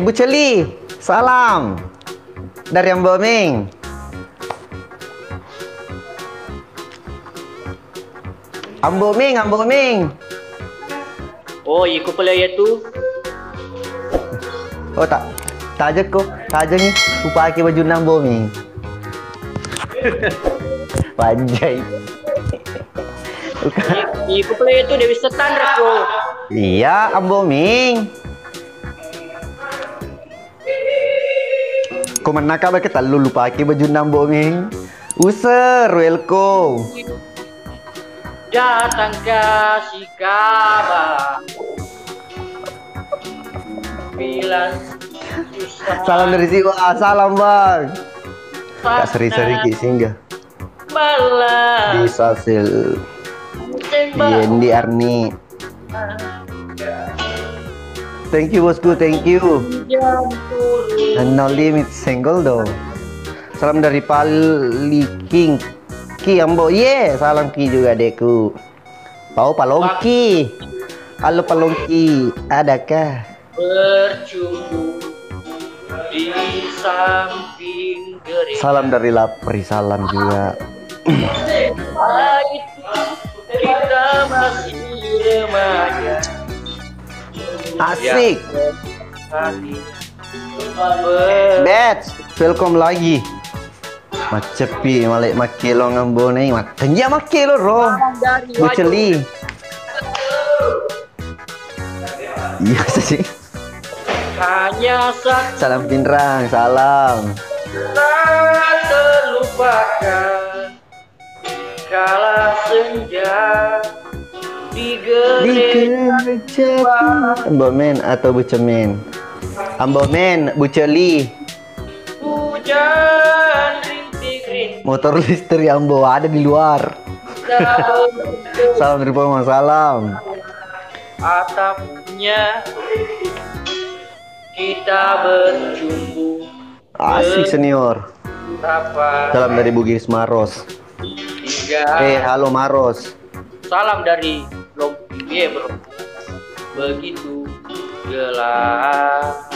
Bu Celi, salam dari Ambo Ming. Ambo Ming, Ambo Ming. Oh, iku pala itu. Oh tak, tak aja kok, tak aja nih. Ku pakai baju Ambo Ming. Panjai. Iku pala itu Dewi Standar, bro. Iya, Ambo Ming. Kau mana kabar kita lupa pakai baju Ambo Ming. User, welcome. Datang kasih kabar. Bilang susah. Salam dari Siwa, salam bang. Kak seri-seri ki singgah. Malam. Bisa sil. Yendi Arni. Thank you bosku, thank you. And no limit single dong. Salam dari Pali King. Ki Ambo, salam Ki juga adekku. Pau Palongki. Halo Palongki, adakah? Bercumbu di samping gereja. Salam dari Lapri, salam juga. Kita masih remaja. Asik. Bets, welcome lagi. Macepi malik makelo ngambo nih, matenya makelo roh. Buceli. Iya sih. Hanya Salam Pinrang, salam. tak terlupakan kala senja di gereja. Ambo Men atau Bucemen? Ambo Men, Buceli. Hujan rintik-rintik Motor listrik Ambo ada di luar. Salam dari Poma, salam. atapnya kita berjumpa. Asik senior. Salam dari Bugis Maros. Halo Maros. Salam dari Lompie, bro. Begitu gelap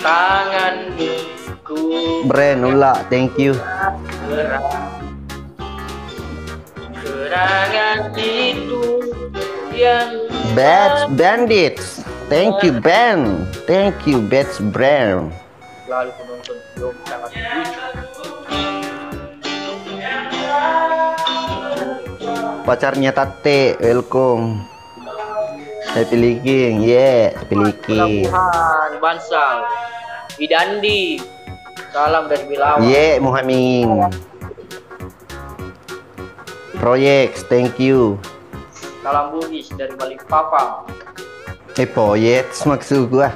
tanganku. Bren Ula, thank you. Gerangan itu yang Bats Bandits. Thank you Ben. Thank you Bats Brown. lalu penonton film sangat lucu. Pacarnya Tate, welcome. Happy Leaking, happy Leaking. Pelabuhan Bansal Idandi, salam dari Bilawan. Muhammad. Proyek, thank you. Salam Bugis dari Balikpapan. Proyek maksud gua.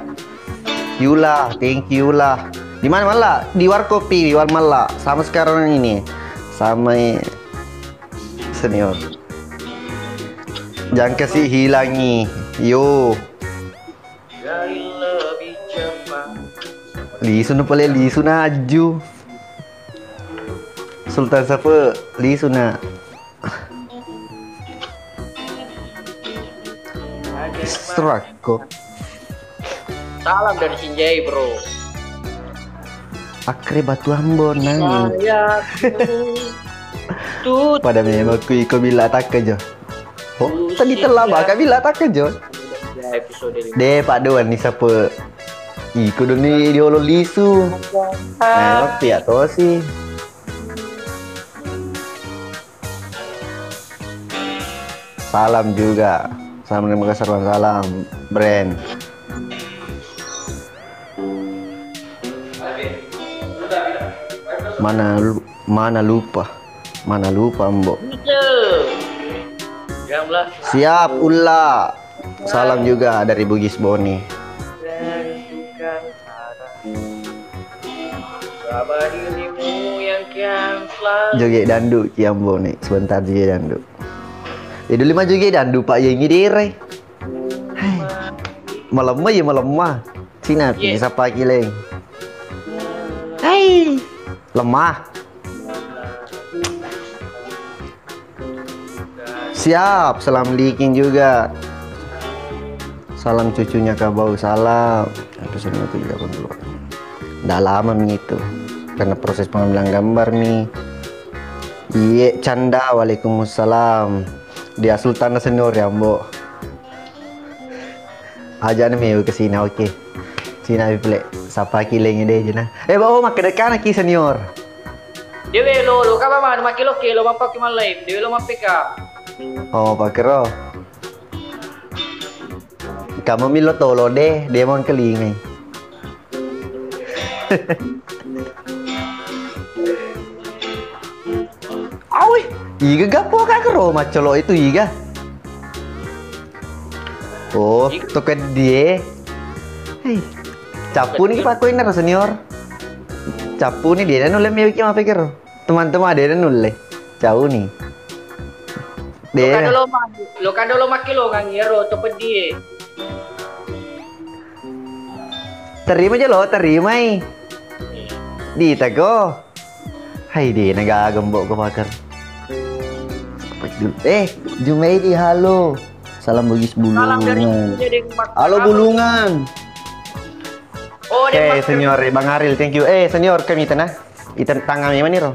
Yula, thank you lah. Di mana malah? Di Warkopi, di Warmala. Sama sekarang ini. Sama senior. Jangan kasih hilangi. Yo. Dari lebih cepat. Lisu na pala, lisu na aju. Sultan siapa? Lisu na. Struck kok. Salam dari Sinjai, bro. Akre batu ambon nangin. Saya tut Pada memang ku bila tak kerja. Oh, tadi telah bakal bila tak kerja. episode ini. Deh Pak Dewan ni siapa? Iku ni diolo lisu. Nah, ya toh sih. Salam juga. Salam dari Makassar, salam Brand. Mana lupa Mbok. Jamlah. Siap Ulla. Salam juga dari Bugis Boni. Sabar dirimu yang kian selalu. Joget dandu Kiam Boni. Sebentar joget dandu. Dulu mah joget dandu Pak Yengi dire. Malam ya malam mah. Cina bisa pagi leng. Hai. Lemah. Siap, salam liking juga. Salam cucunya Kabau, salam. Episode 380. Udah lama Mi itu. Karena proses pengambilan gambar Mi. Iya, canda. Waalaikumsalam. Dia Sultan senior ya, Mbok. Aja nih Mi ke sini, oke. Sini play. Sapa kileng deh jena. Bawa makan dekan ki senior. Dewe lo ka mama makilo ke lo mapak malay. Dewe lo mapika. Oh, pakero. Kamu milo tolo deh, demon kelingai. Awi, iga gapo ka kero macolo itu iga. Oh, toket dia. Hei, capu nih pakuin naro senior. Capu nih dia nulle mewiki apa pikir? Teman-teman ada nulle. Jauh nih. Lo kan lo makilo kan yero topet dia. Terima aja lo, terima di tago. Hai di naga gembok ke pakar. Jumaidi halo. Salam bugis bulungan. Halo bulungan. Oke, senior Bang Aril, thank you. Senior kami tanah. Itan tangan mana ro?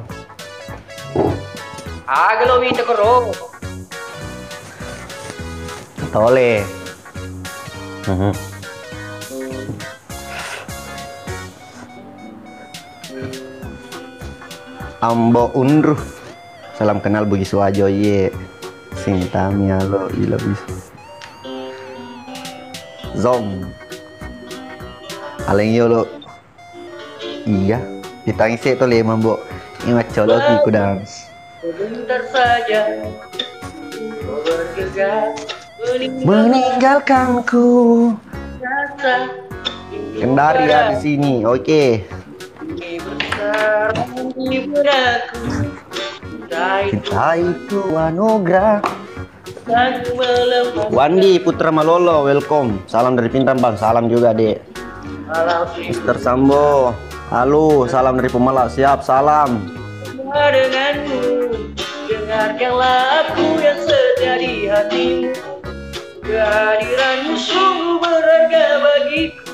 Agalo wi tekoro. Tole. Ambo unruh. Salam kenal bagi suajo ye. Sintami halo ila bis. Zom. Aleng yo lo. Iya, ditangis itu le mambo. Ingat colok ku dance. Sebentar saja. Meninggalkanku. Kendari ya di sini. Oke. Cinta itu anugerah. Wandi Putra Malolo, welcome. Salam dari Pintam Bang, salam juga dek. Mister Sambo, halo, salam dari Pemalas, siap, salam. Denganmu, dengarkanlah aku yang setia di hatimu. Kehadiranmu sungguh berharga bagiku.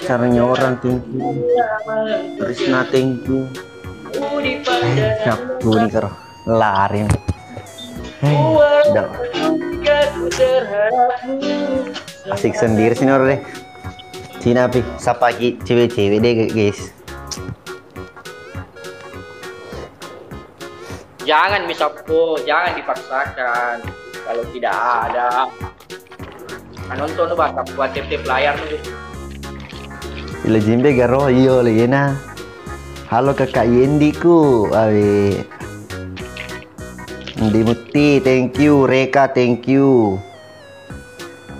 Caranya orang tinggi, Trisna tinggi. Siap, gue nih karo lari. Udah. Asik sendiri sih Nor deh. Sini api, sapa cewek-cewek deh guys. Jangan misapo, jangan dipaksakan. Kalau tidak ada, kan nonton tuh bahasa buat tip-tip layar tuh. Bila jimbe garo iyo lena. Halo kakak Yendi ku, awe. Ndi Muti, thank you. Reka, thank you.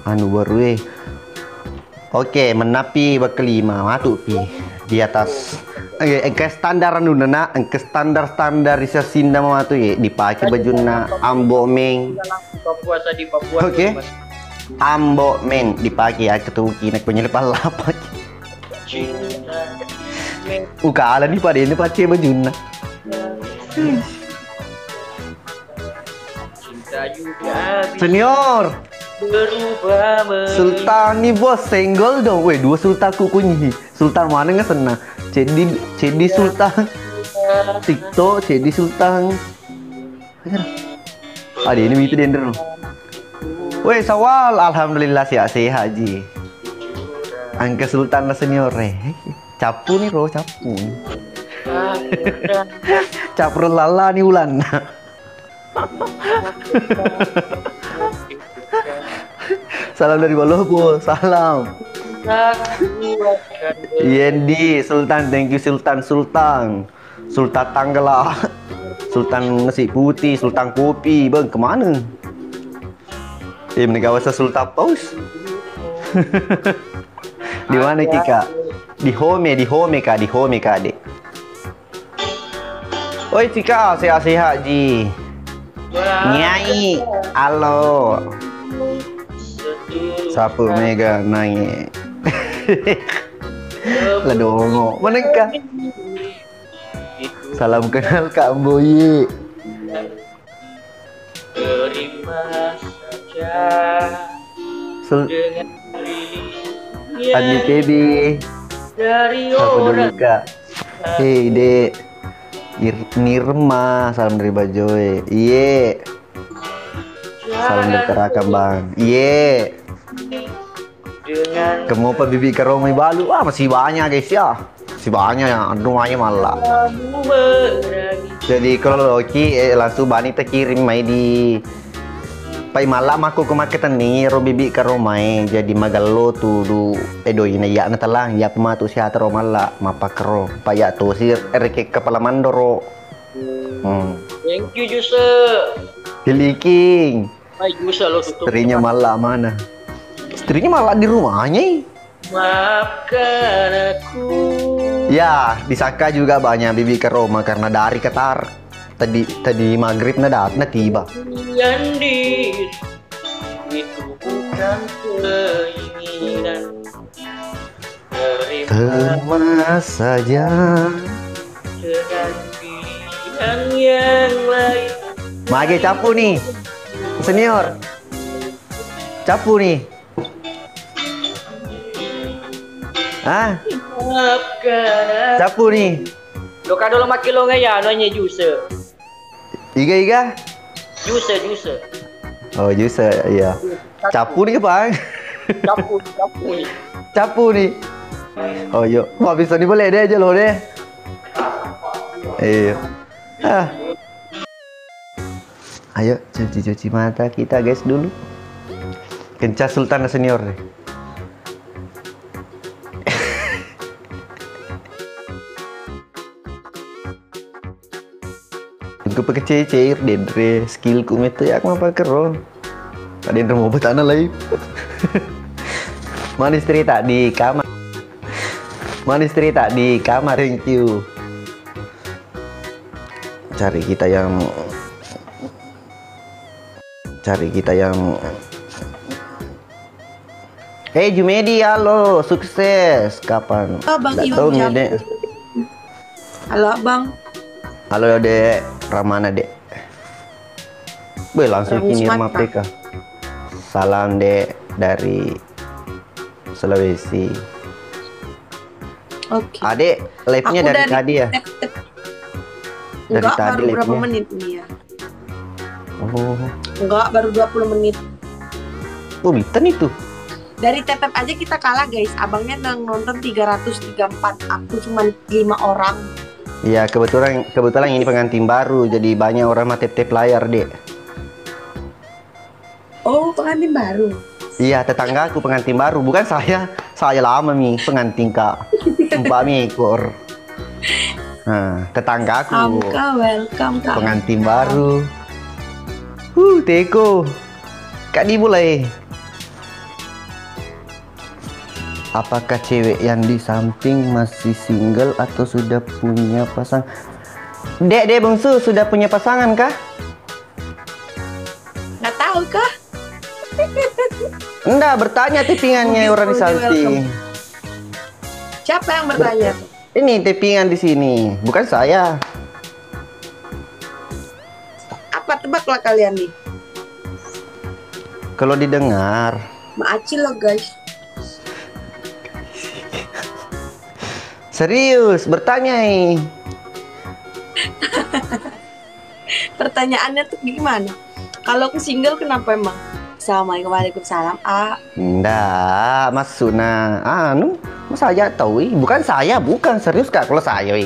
Anu baru Oke, menapi kelima matu pi di atas. Ke standar anu nana, ke standarisasi nama tu dipakai bajuna ambo meng. Papua di Papua. Oke. Ambo meng dipakai ketuki nak penyelipan lapak. Ukala di pada ini pakai bajuna. Senior Sultan nih bos, senggol dong. Weh, dua sultan kukunya. Sultan mana nggak senang? Cedi Sultan TikTok, Cedi Sultan. Ada ini itu dender. Weh, sawal, alhamdulillah sehat Haji. Angka Sultan lah senior Capu nih roh, capu. Capro lala nih ulan. Salam dari Balobo, salam. Yendi, Sultan, thank you Sultan. Sultan Tanggela, Sultan nasi putih, Sultan kopi, bang kemana? Menegawasa Sultan Paus. Di mana Kika? Di home kak, dek. Oi Cika, sehat-sehat Ji. Nyai, halo. Sapu mega naik. Ladongo, menengah. Salam kenal Kak Boyi. Terima saja. dengan Andi lirian Baby. dari Aku dulu orang. Kak. Hei Dek. Nirma, salam dari Bajoy. Iye. Salam dari Tarakan Bang. Iye. Dengan Kamu apa bibi karomi balu? Ah masih banyak guys ya. Masih banyak ya. Rumahnya malah. kamu berani. Jadi kalau Loki langsung bani kirim mai di pai malam aku kemaketan nih ro bibi karo mai jadi magalo tu du edo ina ya na talang ya pematu si atro mala mapa karo paya tu si erke kepala mandoro. Thank you Juse. Hiliking. Hai Juse lo tutup. Istrinya malah mana? Istrinya malah di rumahnya. Maafkan aku. Ya, disangka juga banyak bibi ke Roma karena dari Qatar. Tadi maghrib na tiba. Yang diri itu bukan keinginan. Terima saja. Dengan pilihan yang lain. Mage capu nih. Senior. Capu nih. Ah, Maafkan aku. capu nih. Lo kado lo makin lo ngaya nanya Juse. Iga. Juse. Oh, Jusa, iya. Capu nih, Bang. Capu. Capu nih. Oh, yuk. Mau bisa nih boleh deh aja lo deh. Iya. Ah. Ayo cuci mata kita guys dulu. Kenca Sultan senior nih. Gue pakai cair dendre skillku itu ya apa kero. Ada yang mau bertanah lagi. Manis cerita di kamar. Thank you. Cari kita yang Hey Jumedi, halo, sukses. Kapan? Oh, Bang Nggak Iwan tahu nih, siapa? Dek. Halo Bang. Halo Dek, Ramana Dek. Boy langsung Orang kini rumah Sumatera. PK. Salam Dek dari Sulawesi. Oke. Adek, live-nya Aku dari tadi ya? Dari Enggak, tadi baru berapa live-nya. menit nih ya? Oh, Enggak, baru 20 menit. Bitan itu. Dari tetep aja kita kalah guys. Abangnya yang nonton 334, aku cuma 5 orang. Ya kebetulan ini pengantin baru, jadi banyak orang mah tap layar Dek. Oh, pengantin baru. Iya, tetangga aku pengantin baru, bukan saya. Saya lama nih pengantin Kak. 4 ekor. Nah, tetangga aku Amka, welcome Kak. pengantin baru. Teko. Kak dimulai. Apakah cewek yang di samping masih single atau sudah punya pasangan? Dek bungsu sudah punya pasangan kah? Nggak tahu kah? Enggak, bertanya tippingannya orang di samping. Siapa yang bertanya? Ini tippingan di sini, bukan saya. Apa tebaklah kalian nih? Kalau didengar, Maacil loh guys. serius bertanya nih. Pertanyaannya tuh gimana? Kalau aku single kenapa emang? Assalamualaikum, waalaikumsalam. Enggak, Mas Suna. Mas saya tahu, bukan saya, bukan serius Kak. Kalau saya,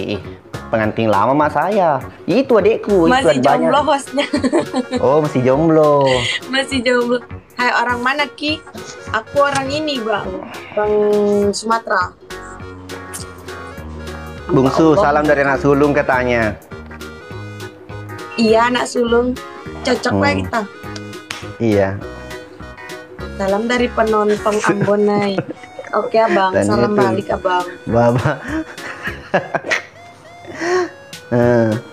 pengantin lama mas saya. Itu adekku, Masih itu ada jomblo banyak. hostnya. Oh, masih jomblo. Masih jomblo. Hai, orang mana Ki? Aku orang ini bang Sumatera. Bungsu, Allah. salam dari anak sulung katanya. Iya anak sulung. Cocok lah kita. Iya. Salam dari penonton Ambonai. Oke abang, Dan salam itu. balik abang. Baba.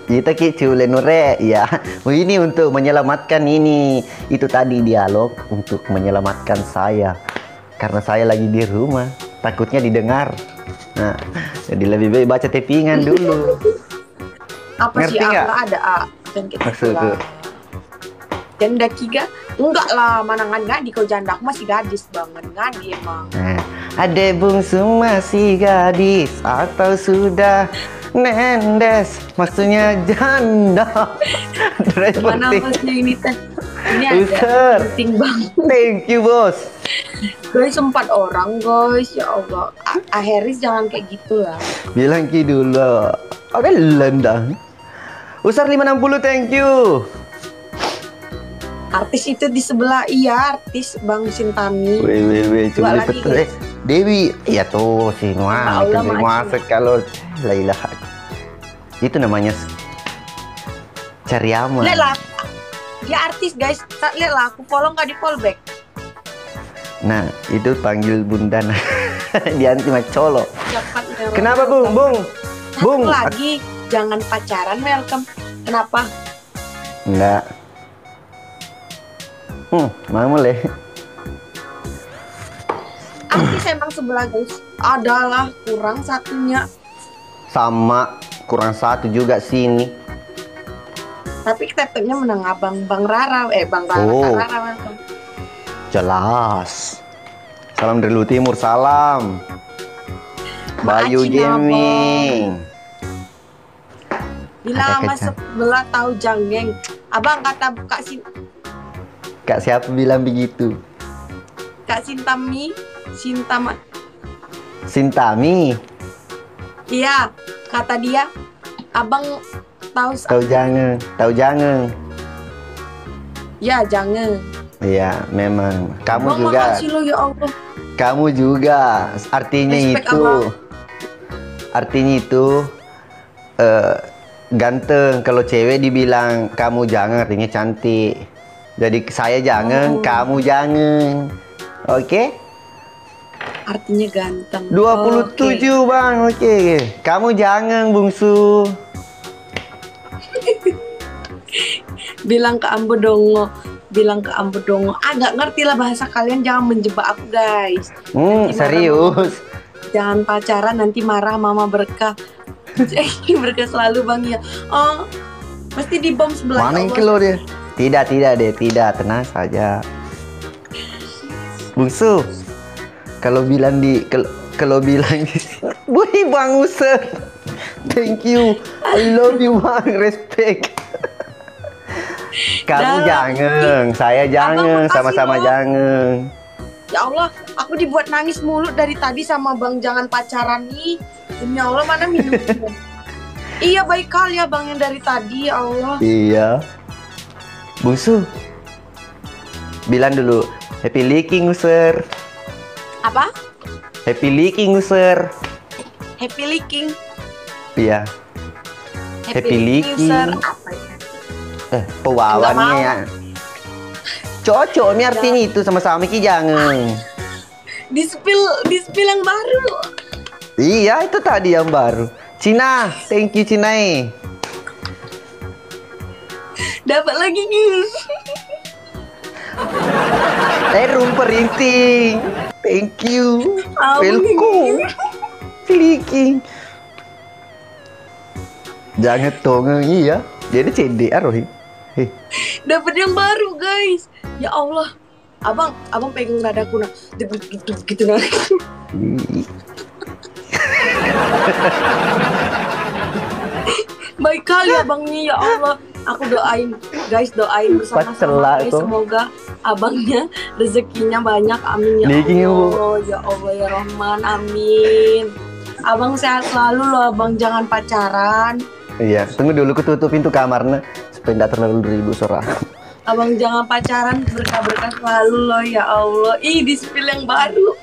Kita kicule nure ya. Ini untuk menyelamatkan ini. Itu tadi dialog untuk menyelamatkan saya. Karena saya lagi di rumah, takutnya didengar. Nah, jadi lebih baik baca tippingan dulu. Apa Ngerti sih A? nggak? Nggak ada A. Dan kita Maksudku. pulang. Janda Kiga? Enggak lah, mana ngadi kau janda, aku masih gadis banget, ngadi emang. Nah, adek bungsu masih gadis atau sudah nendes? Maksudnya janda. Mana masnya ini teh? Ini ada User. penting banget. Thank you bos. Guys, 4 orang guys, ya Allah. Heris jangan kayak gitu lah. Bilang ki dulu. Oke lendang. Usar 560 thank you. Artis itu di sebelah, iya artis Bang Sintami. Weh, Dua cuma lagi, betul. guys. Dewi, ya tuh si Noah, Allah, itu Mak masuk kalau Laila. Itu namanya cari aman. Lihat lah, dia artis guys. Lihat lah, aku follow nggak di follow back. Nah, itu panggil Bunda. Dia anti macolo. Dapat Kenapa Bung? Satu lagi, jangan pacaran welcome. Kenapa? Enggak. Mau mulai. Artis emang sebelah guys. Adalah kurang satunya. Sama, kurang satu juga sini. Tapi tetapnya menang abang Bang Rara. Bang Rara, Oh. Kak Rara welcome. Jelas. Salam dari Lu Timur, salam. Bayu Maafin, Gaming. Bila Ada sama kacang. sebelah tahu janggeng. Abang kata Kak siapa bilang begitu? Kak Sintami, Sintami. iya, kata dia, abang tahu, Tahu jangan. ya jangan. Iya, memang. Kamu Bang, juga. makasih lo ya Allah. Kamu juga. Artinya Respect, itu. Abang. Artinya itu ganteng. Kalau cewek dibilang kamu jangan, artinya cantik. Jadi saya jangan, kamu jangan. Oke? Artinya ganteng. 27 Bang. Oke. Kamu jangan bungsu. Bilang ke Ambo Dongo. Agak ngerti lah bahasa kalian, jangan menjebak aku guys. Nanti Serius. Jangan pacaran nanti marah Mama Berkah. Berkah selalu Bang ya. Oh, mesti dibom sebelah. Mana yang Allah. keluar dia? Tidak deh, tidak. Tenang saja. Bungsu. Kalau bilang Wih Bang User. Thank you. I love you Bang. Respect. Kamu jangan, saya jangan, makasih, sama-sama Bang. jangan. Ya Allah, aku dibuat nangis mulu dari tadi sama Bang jangan pacaran nih. Demi Allah mana minum. Iya baik kali ya Bang yang dari tadi, ya Allah. Iya. Bungsu. Bilang dulu, happy licking User. Apa? Happy licking User. Happy licking. Iya. Happy licking. user. Apa ya? Pewawannya Nggak ya. Cocok nih artinya itu sama-sama ki jangan. Di spill yang baru. Iya itu tadi yang baru. Cina, thank you Cina. Dapat lagi guys. Room perinting. Thank you. Welcome. Flicking. Jangan tongeng iya. Jadi CDR Rohi. Dapat yang baru guys. Ya Allah. Abang pegang dadaku nah. Gitu nah. Baik kali abangnya ya Allah. Aku doain guys, doain bersama-sama guys. Semoga abangnya rezekinya banyak, amin ya Allah. Ya Allah ya Rahman, amin. Abang sehat selalu loh abang, jangan pacaran. Iya, tunggu dulu ketutup pintu kamarnya supaya tidak terlalu ribu suara. Abang jangan pacaran, berkah-berkah selalu loh ya Allah. Ih, di spill yang baru.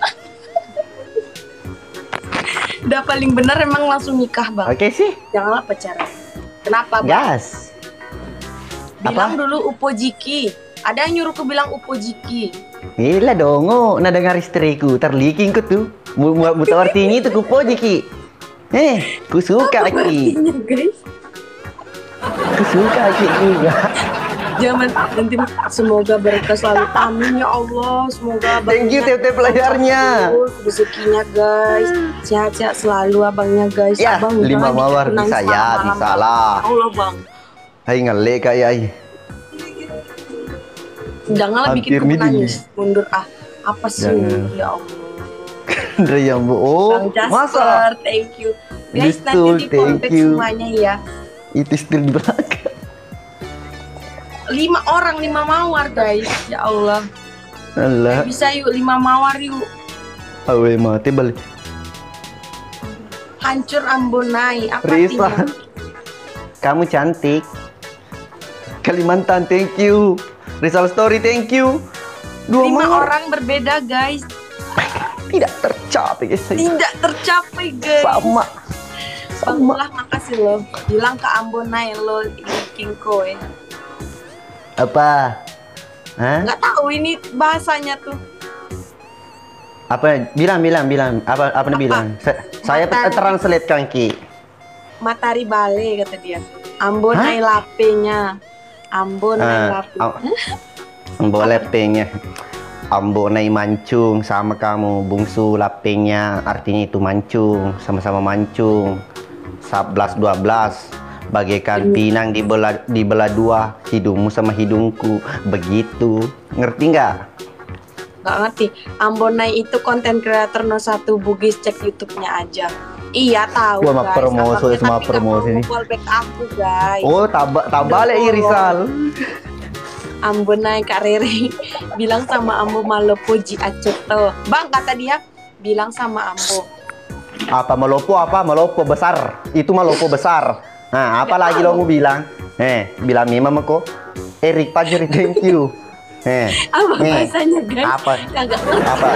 Udah paling benar emang langsung nikah bang. Oke sih. Janganlah pacaran. Kenapa bang? Gas. Bilang dulu Upo Jiki. Ada yang nyuruhku bilang Upo Jiki. Gila dong, nah dengar istriku terliking ku tuh. Muta artinya itu kupo Jiki. Ku suka Apa Ki. artinya, guys? Ku suka Ki juga. Jangan nanti semoga berkah selalu, amin ya Allah. Semoga Thank you tep layarnya. terus rezekinya guys, sehat-sehat selalu abangnya guys. Ya, Abang 5 jangan mawar bikin bisa nangis ya, malam-malam. bisa lah. Allah bang. Hai ngelek kayak ai. Janganlah bikin Hampir aku midi. nangis. Mundur apa sih? Jangan. Ya Allah. Dari yang oh, Bang masa Jasper, thank you. Guys, Betul, nanti di thank fallback you. semuanya ya. itu still di belakang. 5 orang 5 mawar guys. Ya Allah. Alah, Bisa yuk 5 mawar yuk. awe mati balik. Hancur Ambonai. Apa Risa, artinya? kamu cantik. Kalimantan, thank you. Rizal Story, thank you. 2 5 mawar. orang berbeda guys. Tidak tercapai guys. Tidak tercapai guys. Sama. Banglah makasih loh. Bilang ke Ambonai lo King Koe. Apa? Hah? Nggak tahu ini bahasanya tuh. Apa? Bilang. Apa dia bilang? Saya Matahari. translate kan Ki. Matahari Bale kata dia. Ambonai lapenya. Ambonai lape. Ambo lepengnya. Ambo nai mancung sama kamu. Bungsu lapengnya artinya itu mancung. Sama-sama mancung. 11-12. Bagaikan pinang dibelah 2, hidungmu sama hidungku. Begitu. Ngerti nggak? Nggak ngerti. Ambonai itu konten kreator no 1 Bugis, cek YouTube-nya aja. Iya tahu Gua mah guys. promosi Abangnya sama tapi nggak promosi mau nih. fallback aku guys. Oh, tabale Udah Rizal. Ambonai Kak Rere bilang sama Ambo Malopo Ji Aceto. Bang kata dia bilang sama Ambo. Apa Malopo apa? Malopo besar. Itu Malopo besar. Nah, apa lagi lo mau bilang? Bilang memang kok. Erik Pajeri, thank you. Apa bahasanya guys? Apa? Agak ngerti. Apa?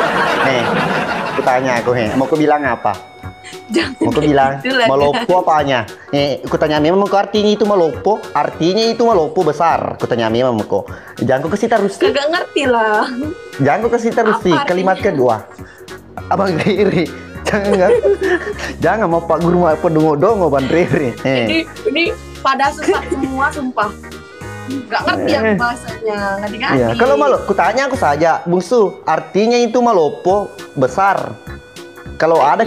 Aku tanya aku, mau aku bilang apa? Jangan Mau aku kayak bilang gitu lah, Malopo apanya? Aku tanya memang kok artinya itu Malopo? Artinya itu Malopo besar. Aku tanya memang kok. Jangan kau kasih terus. Kagak ngerti lah. Jangan kau kasih terus sih. Apa Kalimat artinya? kedua. Abang Riri. Jangan mau Pak Guru mau pedongo-dongo Bang Riri. Ini pada sesat semua sumpah. Gak ngerti aku bahasanya. Ngerti-ngerti. Iya, kalau Malopo, kutanya aku saja, Bungsu, artinya itu Malopo besar. Kalau ada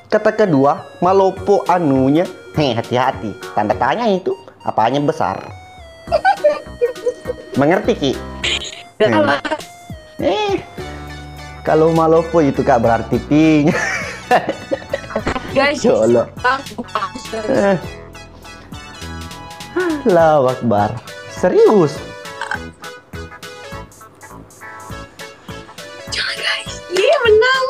kata kedua, Malopo anunya, hati-hati. Tanda tanya itu, apanya besar. Mengerti Ki? Kalau Malopo itu Kak berarti ping. Guys, Jolo. Allahu Akbar. Serius? jangan guys. Iya menang.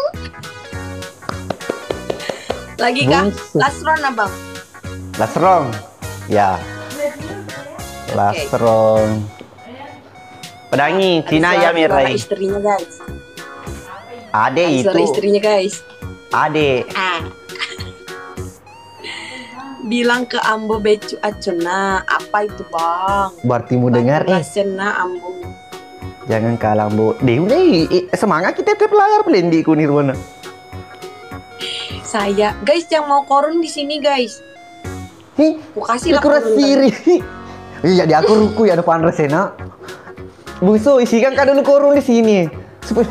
Lagi kah? Bungsu. Last round abang. Last round. Ya. Last round. Pedangi, Cina ya Suara Mirai. istrinya guys. Ade Ada suara itu. istrinya guys. Ade. Bilang ke Ambo Becu Acuna. Apa itu bang? Berarti mau dengar Cena Ambo. Jangan kalah Bu. Deh udah semangat kita tetap layar pelendi ku Nirwana. Saya guys yang mau korun di sini guys. Aku kasih lah Aku korun, rasiri. Iya di aku ruku ya depan resena. Bungsu isikan kan dulu korun di sini. Supaya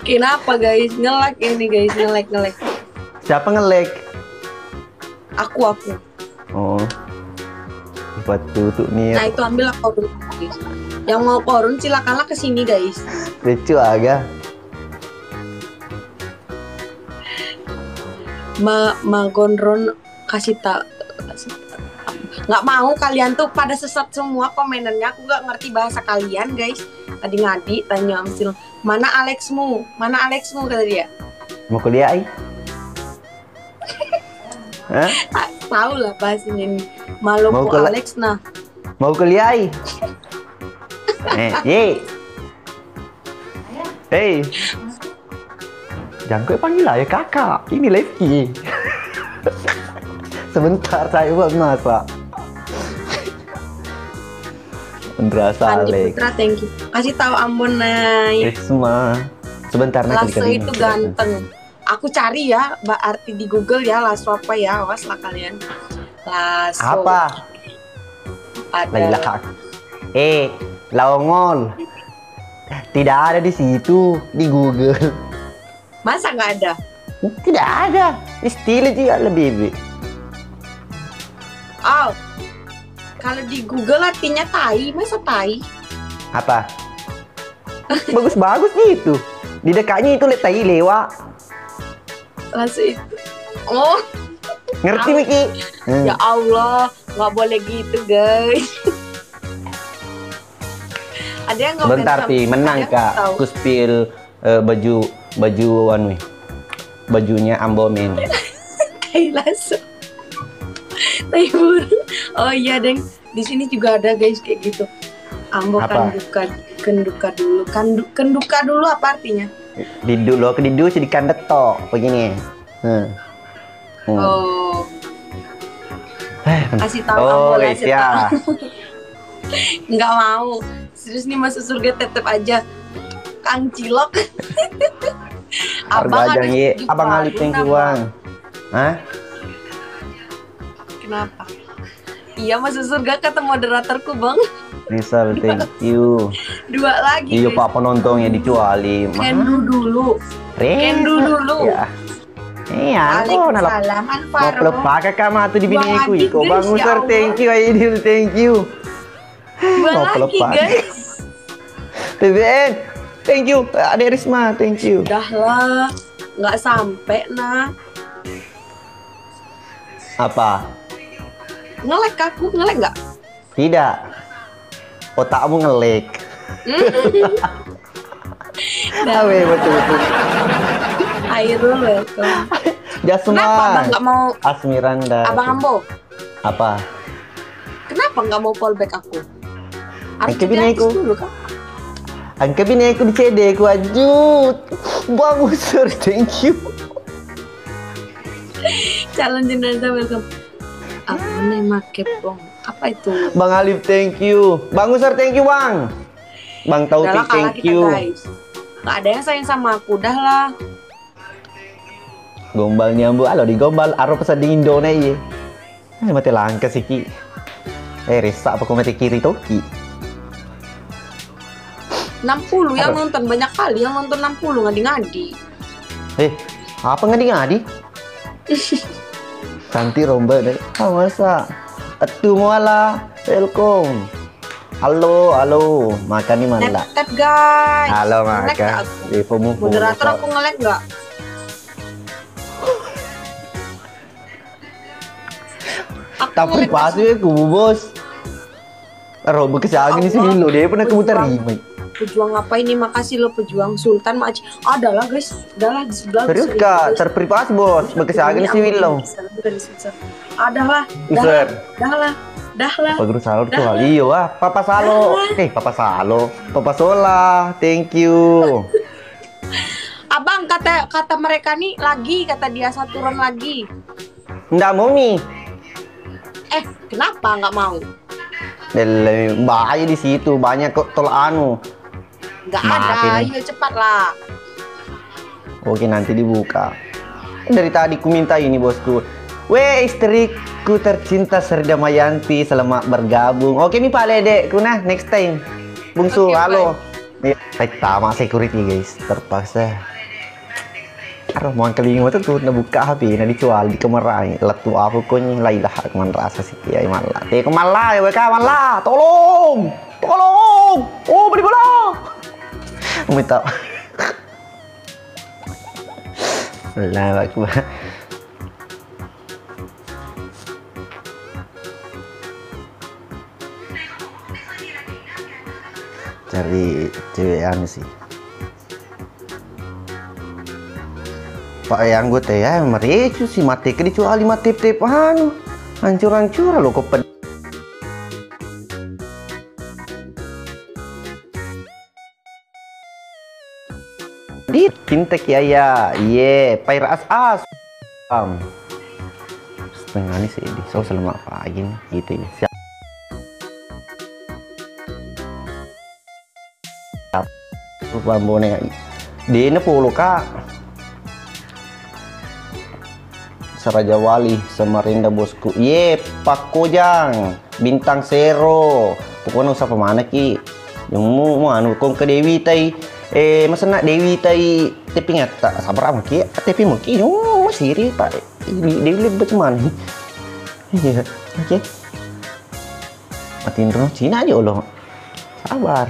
Kenapa guys? Nge-lag ini guys, nge-lag. siapa nge-lag? Aku. Oh. Buat tutup nih. Nah itu ambil korun guys. Yang mau korun silakanlah ke sini guys. Lucu aga. Gondron kasih tak. Nggak mau kalian tuh pada sesat semua komenannya. Aku nggak ngerti bahasa kalian guys. Tadi Ngadi tanya Amsil, mana Alexmu kata dia. Mau kuliah ai? Hah? Tahu lah bahasanya ini. Mau Malopo ke- Alex nah. Mau kuliah ai? Ye. Hey. Jangan kau panggil lah ya kakak. Ini Levki. Sebentar saya buat masak. Berasa Andi Alex. Putra thank you. Kasih tahu Ambon naik. Risma. Sebentar nanti Lasso itu ganteng. Aku cari ya, Mbak Arti di Google ya, Lasso apa ya, awas lah kalian. Lasso. Apa? Ada. Lailah. Laongol. Tidak ada di situ di Google. Masa nggak ada? Tidak ada. Istilah dia lebih. Oh, Kalau di Google artinya tai, masa tai? Apa? Bagus-bagus gitu. Di dekatnya itu lihat tai lewat. Langsung itu. Oh. Ngerti Miki? Ya Allah, nggak boleh gitu guys. Ada yang ngomen Bentar Pi, menang Kak. Aku spill baju anu. Bajunya Ambo men. Langsung. Oh iya Deng, di sini juga ada guys kayak gitu. Ambo kenduka dulu. Kenduka dulu apa artinya? Didu jadi kandet tok begini. Oh. Kasih tahu Ambo lah ya. Nggak mau. Serius nih masuk surga tetep aja. Kang Cilok. Abang Alip yang uang. Hah? Kenapa? Iya masuk surga kata moderatorku Bang. Rizal, thank you. 2 lagi. Iya Pak penontonnya dicuali. Kendu dulu. Ya. Iya, Waalaikumsalam mau pelepah kakak mah tuh di biniku. Kok Bang Usar, thank you Aidil, thank you. 2 lagi guys. TBN, thank you. Ade Risma, thank you. Udah lah, nggak sampai nah. Apa? Ngelek aku, ngelek nggak? Tidak. Otakmu ngelek. Awe betul-betul. Airul welcome. Jasma. Kenapa Abang nggak mau? Asmiranda. Abang Ambo. Apa? Kenapa nggak mau callback aku? Harus Angke bineku dulu kan? Angke bineku di CD ku ajut. Bang Usur, thank you. Calon jenazah welcome. Apa nih make bong? Apa itu? Bang Alif, thank you. Bang Usar, thank you Bang. Bang Taufik, thank you. Nggak ada yang sayang sama aku, dah lah. Gombalnya bu, alo digombal aro pesan di Indonesia. Mati langka sih Ki. Resak apa mati kiri toki. 60 yang nonton banyak kali, yang nonton 60 ngadi-ngadi. Apa ngadi-ngadi? Santi romba deh. Masa? Atu muala, welcome. Halo, makan nih mana? Ngetet guys. Halo makan. Di moderator aku ngelek nggak? Tapi pasti aku bos. Robo kesalahan ini sih lo dia pernah kamu terima. Pejuang apa ini? Makasih lo pejuang Sultan Maci. Adalah guys, adalah di sebelah. Serius kak, terprivasi bos. Berkesalahan ini sih lo. Adalah. Dah lah. Pak Guru Salo tuh iya wah. Papa Salo. Papa Salo. Papa Sola. Thank you. Abang kata mereka nih lagi, kata dia saturan lagi. Nggak mau nih. Kenapa nggak mau? Bahaya di situ, banyak kok tolak anu. Nggak ada, ayo cepat lah. Oke nanti dibuka. Dari tadi ku minta ini bosku. Weh istriku tercinta Serda Mayanti, selamat bergabung. Oke nih Pak Ledek, kuna next time. Bungsu, halo. Baik tamak security guys, terpaksa. Aduh, mau keling itu tuh buka HP, dijual di kemerai. Letu aku konyi lailah keman rasa sih ya malah. Kemala ya WK malah, tolong. Oh beri bola. Minta. Lah aku. Cari cewek anu sih. Pak yang gue teh ya mericu sih mati ke dijual 5 tip anu hancur lo kok di fintech ya pair as setengah nih sih di so selama apa aja nih gitu ya siap bambone di ini 10 kak Raja Wali Samarinda bosku. Pak Kojang Bintang Zero. Pokoknya usah pemana ki. Yang mau anu kong ke Dewi tai. Masa nak Dewi tai tapi ngata sabar amat ki. Tapi mungkin siri Pak. Dewi lebih cuman. Iya. Oke. matiin dulu Cina aja lo. Sabar.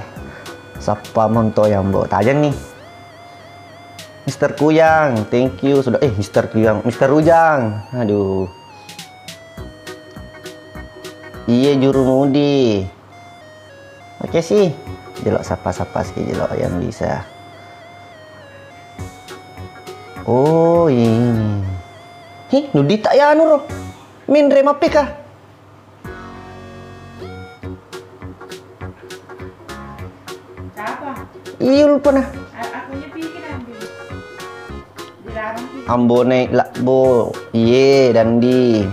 Sapa monto yang mbok tajam nih. Mister Kuyang, thank you sudah Mister Kuyang, Mister Ujang. Aduh. Iya juru mudi. Oke sih. Jelok sapa-sapa sih jelok yang bisa. Oh ini. Nudi tak ya anu min rema pika. Siapa? Iya lupa nah. Akunya bikin ambil. Dilarang sih. Ambone lakbo. Iye dandi.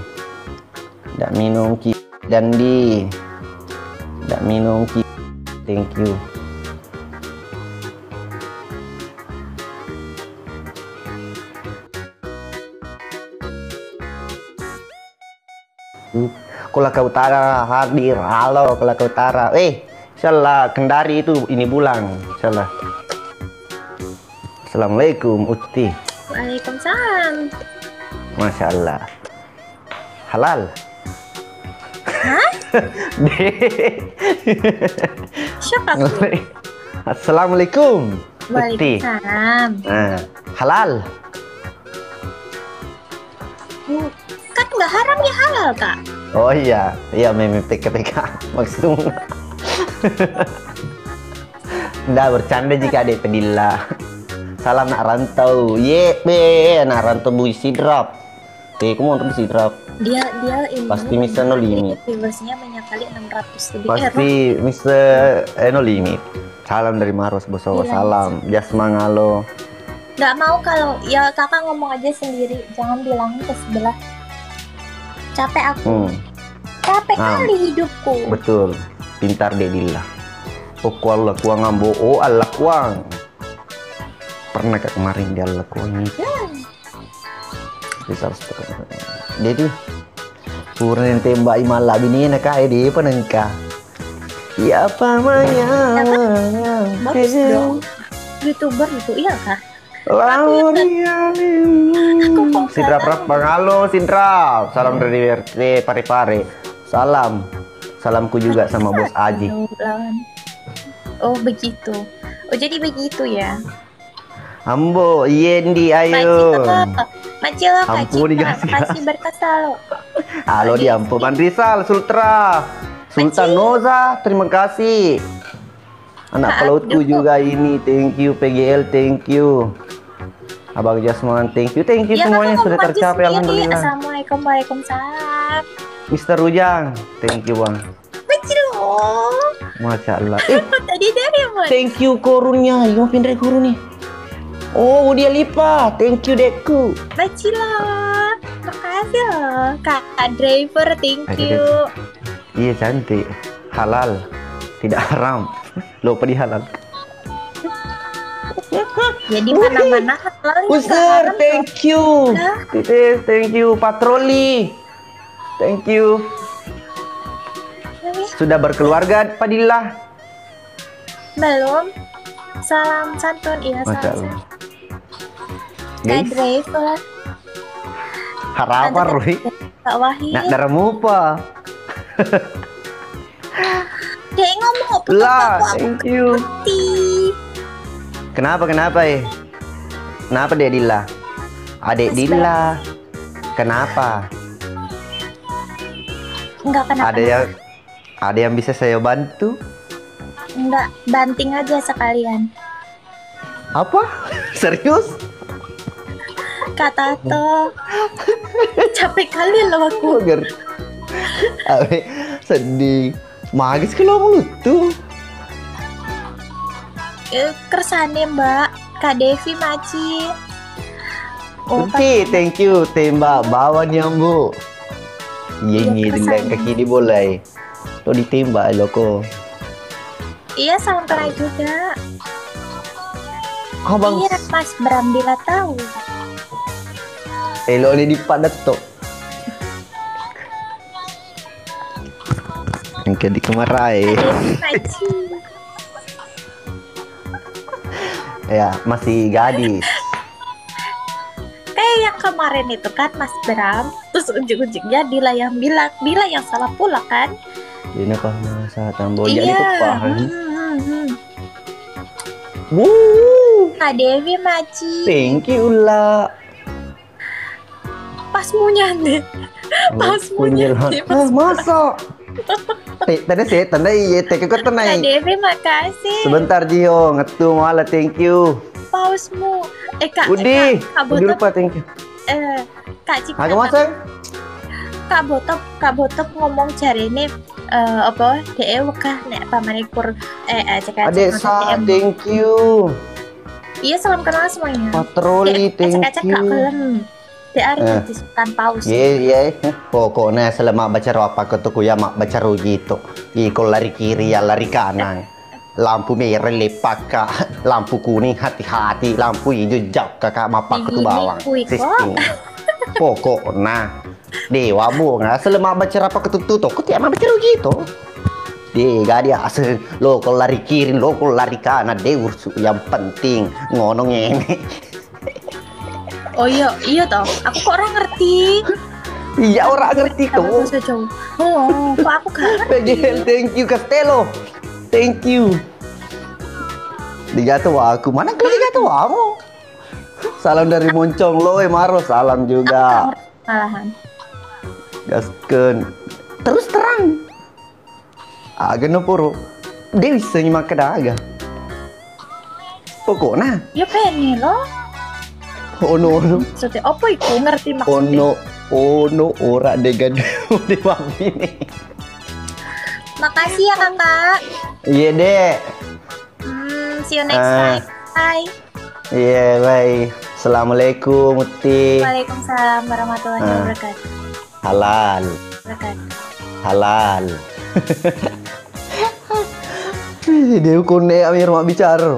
Dak minum ki dandi. Dak minum ki. Thank you. Kolaka Utara hadir. Halo Kolaka Utara. Insyaallah Kendari itu ini bulan. Insyaallah. Assalamualaikum Uti. Waalaikumsalam. Masya Allah. Halal. Hah? Siapa tuh? Assalamualaikum Uti. Waalaikumsalam. Halal. Kan nggak haram ya halal kak? Oh iya, meme PKPK maksudnya. Nggak bercanda jika ada pedilla. Salam nak rantau. Nak rantau Bu Sidrap. Kamu mau untuk Sidrap. Dia ini pasti Mr. No Limit. Viewersnya banyak kali 600 lebih. Pasti Mr. No Limit. Salam dari Maros Bosowo. Salam. Jasmang halo. Nggak mau kalau ya kakak ngomong aja sendiri. Jangan bilangin ke sebelah. Capek aku. Capek kali hidupku. Betul. Pintar deh Dilla. Oh Allah kuang ambo. Oh Allah kuang. Pernah kak kemarin dia Allah kuang ini. Bisa jadi kurang tembak imala bini nak ide penengka. Ya apa maya. Bagus dong. YouTuber itu iya kah? Sidrap halo Sidrap. Salam dari RT Pare-Pare. Salamku juga sama Bos Aji. Oh begitu. Oh jadi begitu ya. Ambo, Yendi ayo. Macilo Ampun kasih berkasal. Halo di Ampun Rizal Sultra. Sultan Noza, terima kasih. Anak pelautku juga ini, thank you PGL, thank you. Abang Jasman, thank you Ya, semuanya sudah tercapai alhamdulillah. Assalamualaikum, waalaikumsalam. Mister Ujang, thank you bang. Macilo. Masya Allah. Tadi dari mana? Thank you korunnya, mau pindah korun nih. Oh dia lipat, thank you Deku. Macilo, makasih loh kak driver, thank you. Iya cantik, halal, tidak haram. Lupa di halal. Jadi mana-mana halal ya. User, thank you. Titis, thank you. Patroli, thank you. Sudah berkeluarga Padilla? Belum. Salam santun, iya salam. Kak driver. Harapan Rui. Kak Wahid. Nak daramu apa? Dia ngomong lah, thank you. Kenapa Kenapa dia Dilla? Adek Dilla. Kenapa? Enggak kenapa. Ada yang bisa saya bantu? Enggak, banting aja sekalian. Apa? Serius? Kata Tato. Capek kali loh aku. Sedih. Magis kalau mulut tuh. Kersane Mbak, Kak Devi Maci. Oke, thank you tembak bawa nyambu. Iya dengan kaki di boleh. Lo ditembak lo kok. Iya salam kenal juga. Abang. Iya Mas Bram bila tahu. Lo di padat tuh. Yang di kemarai. Ya masih gadis. Kayak yang kemarin itu kan Mas Bram, terus ujung-ujungnya Dila yang bilang, Dila yang salah pula kan? Ini kok Masa tambah jadi Iya. kepahan. Kak Devi Maci. Thank you lah. Pas munyane. Pas munyane. Masa? Tanda iya teke kau Kak tenai. Devi makasih. Sebentar Jio, ngetu malah thank you. Pausmu. Kak. Udi, Kak udah Botop. lupa thank you. Kak Cika. Agak masang? Kak Botop ngomong cari ini apa? DE wekah nek pamanikur cek Adek Sa, thank you. Iya, salam kenal semuanya. Patroli, thank Cek Kak you. kelem. Dia harus disebutkan paus. Iya. Pokoknya selama baca apa ketuku ya mak baca gitu. Iko lari kiri ya lari kanan. Lampu merah lepak kak, lampu kuning hati-hati, lampu hijau jauh kakak mapak ke bawang. Sistem. Pokoknya dewa bunga selama baca apa ketutup kok tiap baca gitu. Dia dia asal lo kalau lari kiri lo kalau lari kanan dewa yang penting ngonong ini. Oh iya toh. Aku kok orang ngerti. Iya orang ngerti tuh. Bahasa Jawa. Oh, kok aku gak ngerti. PGL, thank you Castello. Thank you. Digatuh aku. Mana kau digatuh kamu? Salam dari Moncong lo, Maro. Salam juga. Malahan. Gasken. Terus terang. Aga no puro. Dia bisa nyimak kedaga. Pokoknya. Ya pengen lo. Ono. Maksudnya apa itu ngerti maksudnya? Ono ora degade di ini. Makasih ya kakak. Iya dek. See you next time. Bye. Iya bye. Assalamualaikum Muti. Waalaikumsalam warahmatullahi wabarakatuh. Halal. Halal. Dia kone amir mak bicara.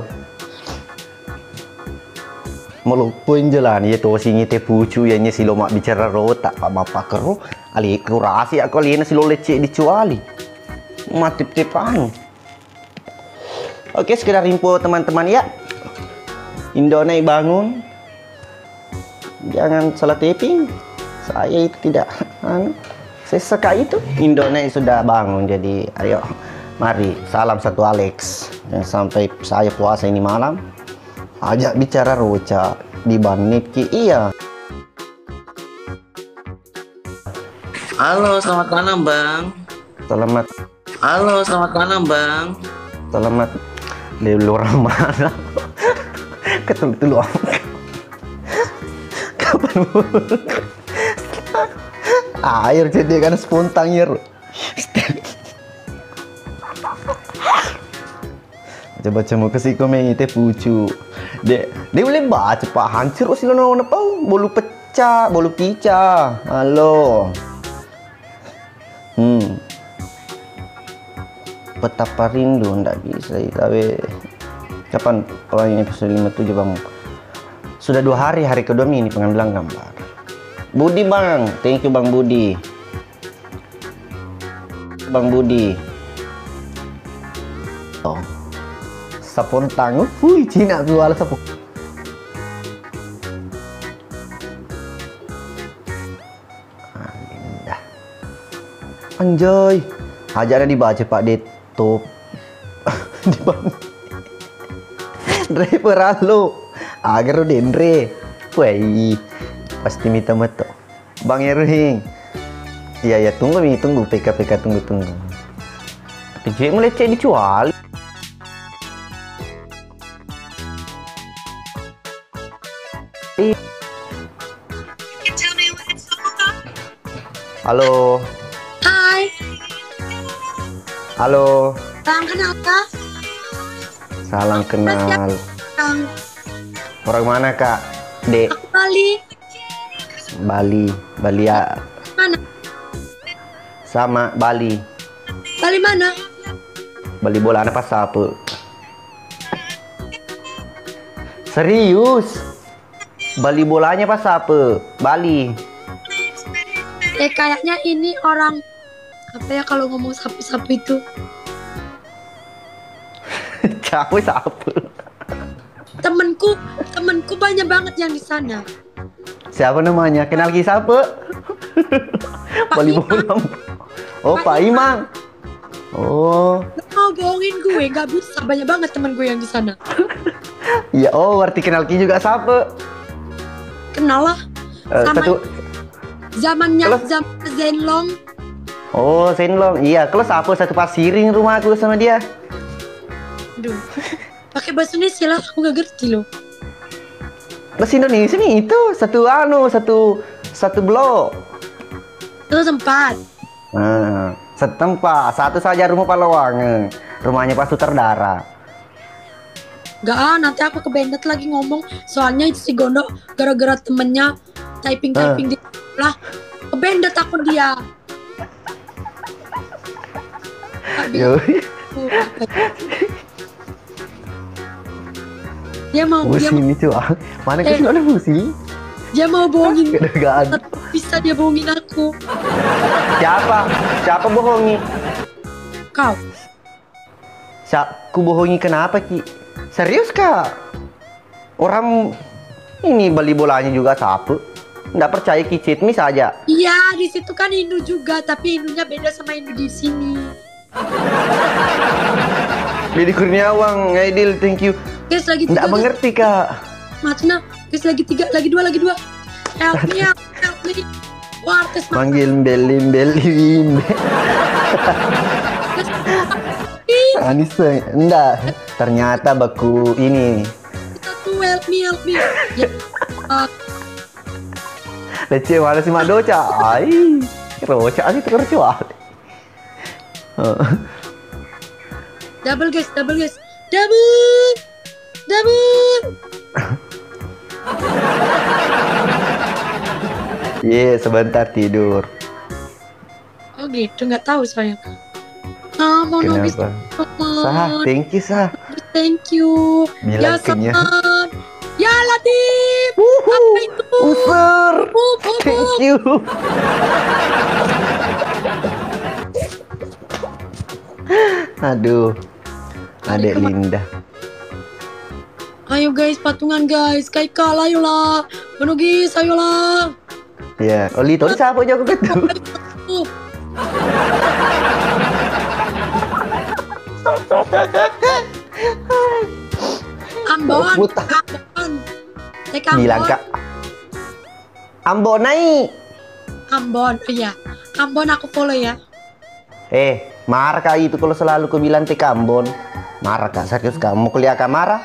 Melupain jalan ya to singi te pucu ya nya silo mak bicara ro tak pak bapak kero ali kurasi aku liena silo lecek dicuali mati tipan. Oke, sekedar info teman-teman ya. Indonai bangun. Jangan salah taping. Saya itu tidak sesuka itu. Indonai sudah bangun jadi ayo mari salam satu Alex. Yang sampai saya puasa ini malam. Ajak bicara Roca di Banit Ki. Iya. Halo, selamat malam Bang. Halo, selamat malam Bang. Selamat Lelu Ramana. Ketemu dulu. Kapan? Air jadi kan spontan ya. Coba mau kasih komen itu pucu. Dia boleh baca pak hancur sih lo apa? Bolu pecah, bolu pica. Halo. Betapa rindu ndak bisa tapi kapan ini episode 57 Bang? Sudah 2 hari kedua ini pengambilan gambar. Budi Bang, thank you Bang Budi. Bang Budi. Oh. Sapontang, Cina jual sapon. Indah. Anjoy, ajarnya dibaca Pak Deto. Di mana? Driver halo, agar Dendre. Woi, pasti minta meto. Bang Erwin. Iya tunggu PK tunggu. PJ mulai cek dijual. Halo. Hai. Halo. Salam kenal kak. Salam kenal. Orang mana kak? Dek. Bali. Bali ya. Mana? Sama Bali. Bali mana? Bali bola apa apa? Serius? Bali bolanya pas apa? Bali. Kayaknya ini orang apa ya kalau ngomong sapu-sapu itu? Siapa sapu? Temenku banyak banget yang di sana. Siapa namanya? Kenal kisah apa? Bali bola. Oh Pak Imang. Oh. Mau bohongin gue, nggak bisa. Banyak banget teman gue yang di sana. Ya, oh, berarti kenal Ki juga siapa? Kenal lah. Sama Satu. zamannya Kalau- zaman Zenlong. Oh, Senlong. Iya, kalau siapa satu pasiring rumah aku sama dia. Aduh. Pakai bahasa Indonesia lah, aku gak ngerti loh. Bahasa Indonesia nih itu satu blok. Itu tempat. Nah, setempat, satu saja rumah Palawangan. Rumahnya Pak Sutradara. Gak nanti aku ke Bendet lagi ngomong. Soalnya itu si Gondo gara-gara temennya typing di lah. Ke Bendet aku dia. Yo. Dia mau Musi ini cuy. Mana Eh. ada musi? dia mau bohongin. Kedegaan. Bisa dia bohongin aku. Siapa? Siapa bohongi? Kau. Ku bohongi kenapa, Ki? Serius, Kak? Orang ini beli bolanya juga sapu. Nggak percaya Ki Citmi saja. Iya, di situ kan Hindu juga, tapi Hindunya beda sama Hindu di sini. Dedi Kurniawang, Aidil, thank you. Guys, lagi Nggak tiga. mengerti, Kak. Macna, guys, lagi dua. Help me. Wah, artis Manggil belim. Anissa, enggak. Ternyata baku ini. kita tuh help me. Ya, Leceh mana si Madoca? Ai, roca sih terkecuali. double guys. Double. Sebentar tidur. Oh gitu, nggak tahu soalnya. Mau nangis. Kenapa? Sah, thank you, Sah. Thank you. Bilang Ya kenyang. San. Ya Latif. Apa itu? User. Thank you. Aduh. Adek Linda. Ayo guys, patungan guys. Kaikal, ayolah. Manugis, ayolah. Ya, Oli tadi siapa aja aku ketemu. Uh, Ambon. Putar. Tek Ambon. Bilang, Kak. Ambon naik. Ambon, oh iya. Ambon aku follow ya. Marah Kak itu kalau selalu ku bilang TK Ambon. Marah Kak, serius Kak. Mau kuliah Kak marah?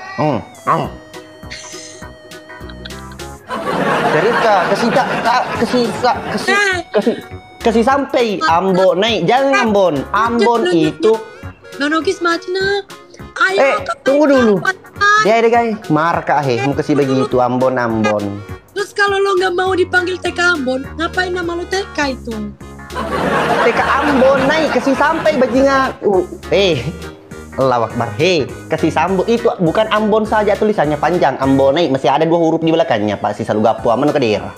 Serius Kak, kasih sampai Ambon naik. Jangan Ambon. Ambon itu. Nonogis macna. Ayo. Tunggu dulu. Kapan? Ya deh guys, marah Kak mau kasih begitu Ambon. Terus kalau lo nggak mau dipanggil TK Ambon, ngapain nama lo TK itu? TK Ambon naik, kasih sampai bajingan. Allah Akbar. Kasih sambut itu bukan Ambon saja tulisannya panjang. Ambon naik masih ada 2 huruf di belakangnya Pak. Sisa lu gapo aman ke daerah.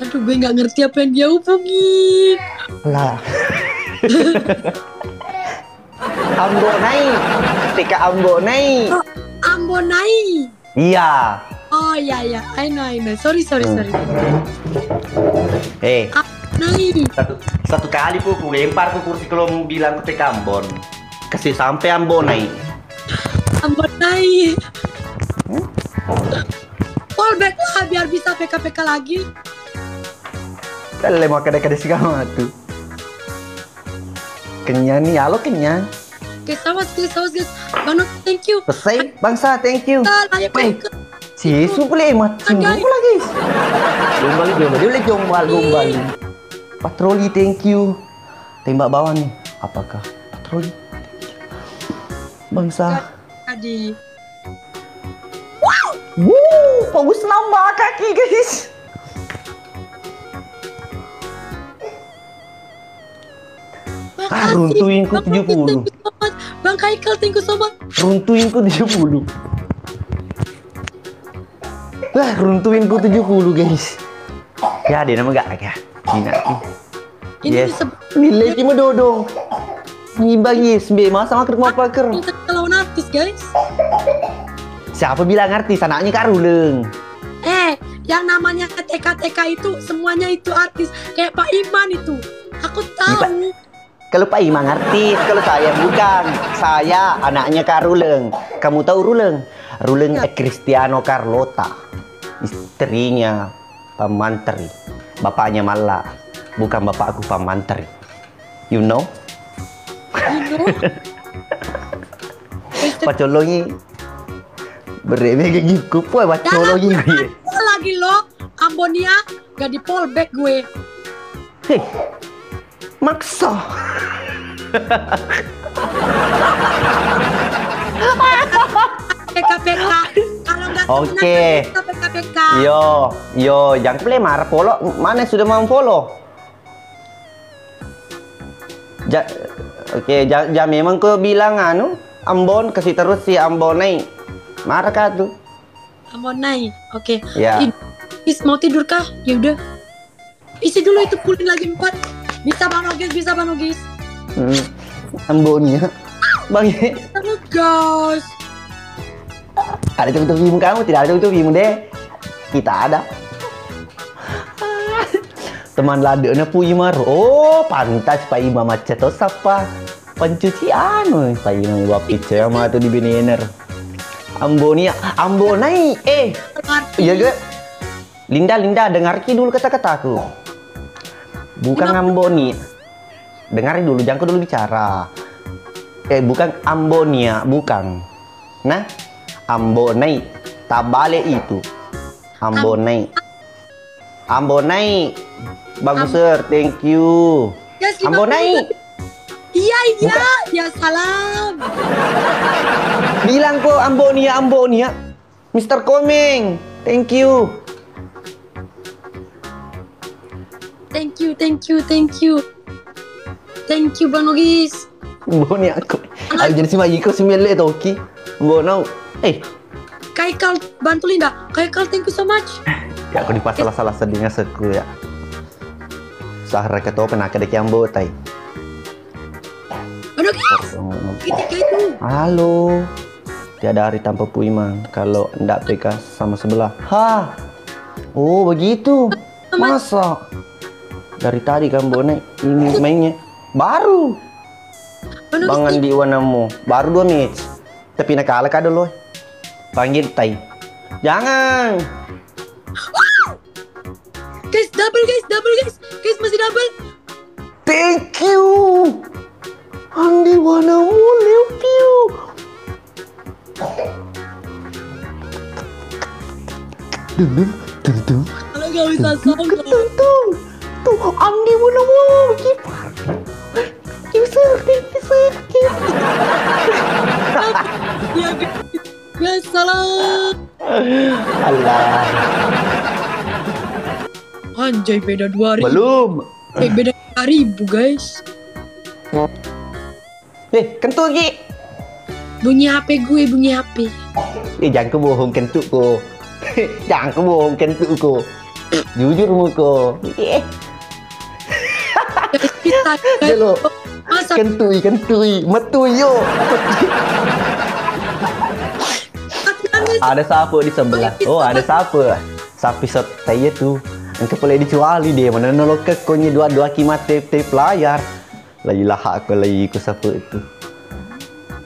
Aduh, gue nggak ngerti apa yang dia hubungin. Lah. Ambon naik. TK Ambon naik. Oh, Ambon naik. Iya. Oh iya, I know. Sorry. Naik. Satu kali ku lempar ku kursi kalau mau bilang ke TK Ambon. Kasih sampai Ambon naik. Ambon naik. Fallback lah biar bisa PK lagi. Kalau mau kada-kada sih kamu tuh. Kenyang nih, halo kenyang. Guys, awas guys. Banget, thank you. Selesai, bangsa, thank you. Layak Weh. ke. Si boleh mat singgung pula guys. Gombal, dia boleh gombal. Patroli, thank you. Tembak bawah nih. Apakah patroli? Bangsa. Tadi. Bagus nambah kaki guys. Runtuhin ku 70. Bang Kaikal, thank you so much. Runtuhin ku 70. Runtuhin ku 70 guys. Ya, dia nama gak ya? Ini Yes. Nilai cuma dodong. Ngimbang yes, masa maker mau paker. kita lawan artis guys. Siapa bilang artis? Anaknya Kak Ruleng. Yang namanya TK itu semuanya itu artis. Kayak Pak Iman itu. Aku tahu. Kalau Pak Imang artis, kalau saya bukan. Saya anaknya Kak Ruleng. Kamu tahu Ruleng? Ruleng Cristiano Carlota. Istrinya Pamantri. Bapaknya Mala. Bukan bapakku Pamantri. You know? Pacolongi. Bereme kayak gitu. Puai pacolongi gue. Lagi lo, Ambonia gak di fallback gue. Hei. Maksa. PKPK. Kalau nggak Oke. PKPK. Yo, jangan boleh marah follow. Mana sudah mau follow? Oke, memang kau bilang Ambon kasih terus si Ambonai. Marah kah tuh? Ambonai, oke. Ya. Is mau tidur kah? Ya udah. Isi dulu itu pulin lagi 4. Bisa Bang Nogis. Ambonnya. Bang. Halo guys. Ada tutup kamu, tidak ada tutup deh. Kita ada. Teman ladeknya Puyi Maru. Oh, pantas Pak Imam macet atau siapa? Pencucian Pak Imam bawa pizza sama tuh di Benener. Ambonai. Iya gak? Linda, dengarki dulu kata-kataku. Bukan Amboni. Dengarin dulu, jangan dulu bicara. Bukan Ambonia, bukan. Nah, Ambonai. Tabale itu. Ambonai. Bagus, sir. Thank you. Yes, Ambonai. Iya, salam. Bilang kok Ambonia. Mr. Komeng. Thank you. Thank you Bang Nogis. Amboni aku. Aku jadi si Mayiko semile toki. Ambonau. Kaikal bantu Linda. Kaikal, thank you so much. Ya aku dipas salah sedihnya seku ya. Sahara ketua penaka deki ambotai. Bang Nogis. Ketika itu. Halo. Tiada hari tanpa Puimang kalau ndak PK sama sebelah. Hah. Oh, begitu. Masa? Dari tadi kan bonek ini mainnya baru. Bang Andi Wanamu baru 2 match. Tapi nak kalah kado loh. Panggil Tai. Jangan. Guys, double guys. Guys masih double. Thank you. Andi Wanamu love you. Dum. Kalau gak bisa sound. Tuh, Andi Wanamu kiper. Ya salam. Allah. Anjay, beda 2.000. Belum. Beda 2.000 guys. Kentut Ki. Bunyi HP gue, bunyi HP. Jangan kebohong kentut ko. Jangan kebohong kentut ko. Jujur mu ko. Kita Jelo. Kentui, metuyo. Ada sapu di sebelah. Oh, ada sapu. Sapi setaya tuh. Engkau boleh dicuali deh. Mana nolok ke konyi dua kimat tape layar. Lagi lahak aku lagi ku sapu itu.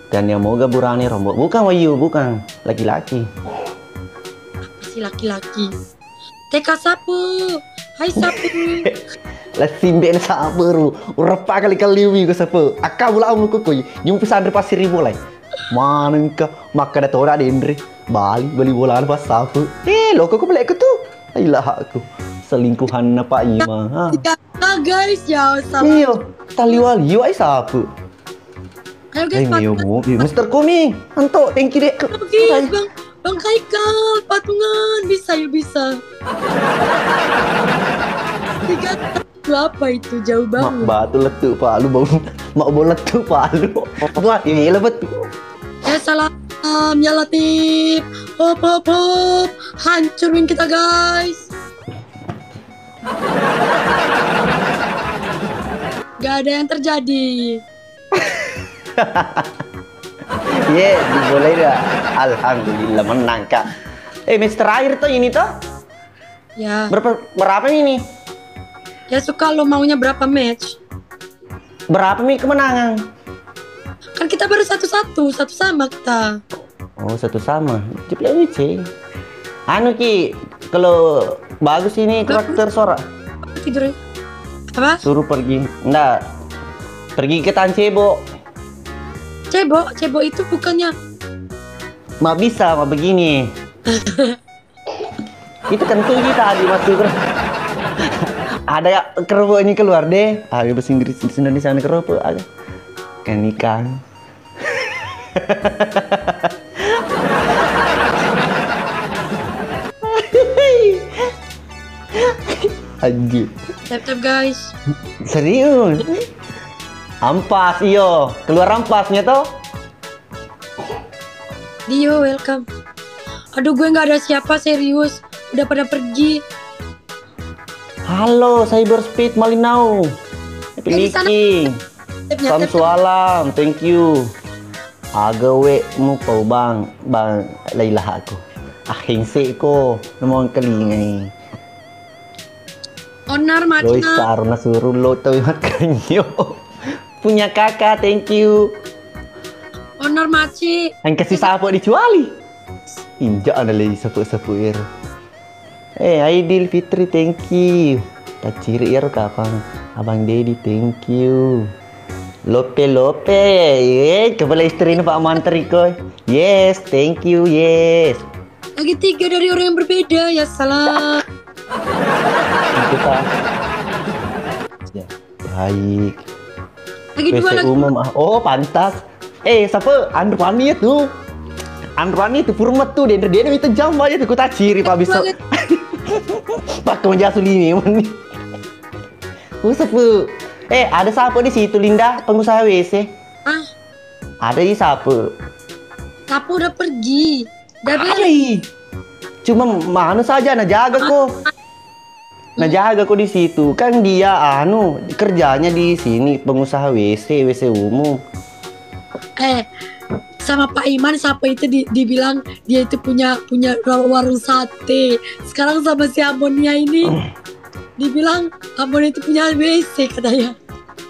Dan yang moga burani rombok. Bukan Wayu, bukan. Laki-laki. Si laki-laki. TK sapu. Hai sapu. Lah simben sapu. Urepa kali-kali wi ku sapu. Akka bula amu ku koi. Nyum pesantren pasir mulai. Mana engkau maka ada tora dendri. Bali bolaan pas sapu. Loko ku belek tuh. Ailah aku. Selingkuhan Pak Ima. Guys, ya salam. Iyo, taliwali ai sapu. Ayo guys, Mr. Komi, anto, thank you dek. Oke, Bang Kaikal, patungan, bisa. 3 apa itu jauh banget. Mak batu letuk palu bau. Mak bau letuk palu. Wah, ini lebet. Ya salam, ya Latif. Hop. Hancurin kita guys. Gak ada yang terjadi. Boleh dah. Alhamdulillah menang kak. Match terakhir tuh ini tuh. Ya. Berapa ini? Ya suka lo maunya berapa match? Berapa Mi kemenangan? Kan kita baru satu sama kita. Oh, satu sama. Cepet aja. Anu Ki, kalau bagus ini karakter Sora. Tidur. Apa? Suruh pergi. Enggak. Pergi ke Tancebo. Cebo itu bukannya. Ma bisa, ma begini. Itu kentu kita di masuk. Ada kerupuk ini keluar deh. Bahasa Inggris di Indonesia ada kerupuk ada. Kan ikan. Anjir. Tap guys. Serius? Ampas iyo. Keluar ampasnya toh. Dio welcome. Aduh gue nggak ada siapa serius. Udah pada pergi. Halo, Cyberspeed Malinau. di sana. Pilih. Salam, thank you. Agawe mo pa bang layla ako. Ahingsi ko namang kalingay. Onar Loy macam. saro na surulo to makanyo. Punya kakak, thank you. Onar maci. Ang kasi sapo dicuali. Inja na lay sapo-sapo ir. Aidil Fitri, thank you. Kaciri ir kapang Abang Dedi, thank you. Lope, kepala istri na Pak Mantri ko. Yes, thank you, yes. Lagi 3 dari orang yang berbeda, ya salah. Itu Pak. Ya, baik. Lagi 2 WC lagi. umum. Oh, pantas. Siapa? Andrwani itu. Andrwani itu Purmat tuh. Dia itu jam aja tuh. Ku tak ciri Pak bisa. Pak kemenjasu lini. Siapa? Ada siapa di situ Linda? Pengusaha WC. Ah, Ada di siapa? Sapu udah pergi. Udah Ada. Cuma mana saja nah jaga kok. Nah jaga kok di situ. Kan dia kerjanya di sini pengusaha WC umum. Sama Pak Iman siapa itu dibilang dia itu punya warung sate. Sekarang sama si Amonia ini dibilang Amonia itu punya WC katanya.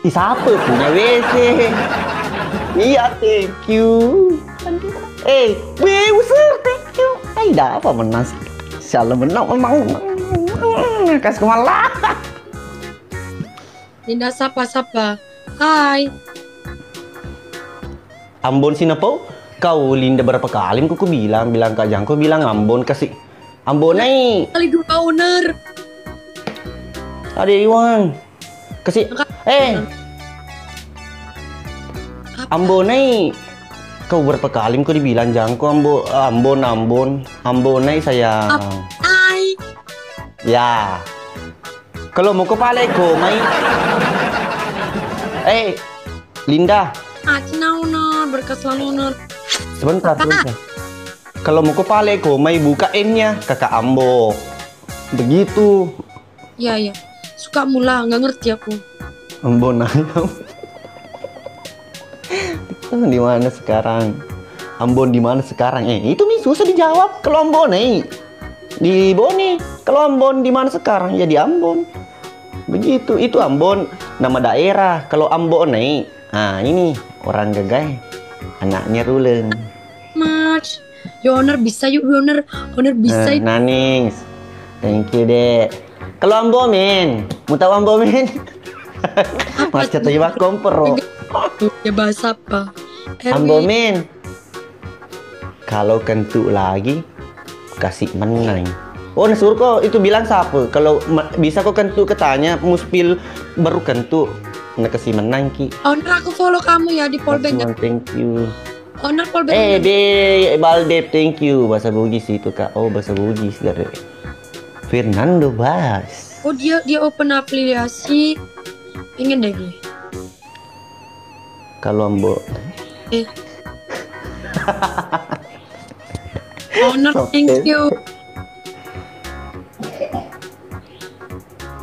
Siapa punya WC? Iya, thank you. User, thank you. Dah apa menang? Salah menang memang. Kas kemala. Linda sapa. Hai. Ambon Sinapo, kau Linda berapa kali ku bilang Kak Jangko bilang Ambon kasih Ambon naik. Kali 2 owner. Ada Iwan. Kasih Ambon naik. Kau berapa kali ku dibilang Jangko Ambon naik sayang. Hai. Ya. Kalau mau ke Paleko mai. Linda. Cina owner, berkas selalu owner. Sebentar. Kalau mau ke Paleko, mai buka N-nya kakak Ambo. Begitu. Iya. Suka mula, nggak ngerti aku. Ambo nanya. Di mana sekarang? Ambon di mana sekarang? Itu nih susah dijawab. Kalau Ambon di Boni. Kalau Ambon di mana sekarang? Ya di Ambon. Begitu. Itu Ambon nama daerah. Kalau Ambon ini orang gagai, anaknya Rulen. Mas, Yoner bisa yuk Yoner bisa. Nanings, thank you dek. Kalau Ambo men, mau tahu Ambo men? Macet aja bak kompor. Ya bahasa apa? Ambo men, kalau kentu lagi kasih menang. Oh nasur kok itu bilang siapa? Kalau bisa kok kentu ketanya muspil baru kentu. Nak kasih menang ki. Owner aku follow kamu ya di Polbank. Thank you. Owner Polbank. Baldep, thank you. Bahasa Bugis itu kak. Oh bahasa Bugis dari Fernando Bas. Oh dia open afiliasi. Ingin deh gue. Kalau Ambo. Owner thank you.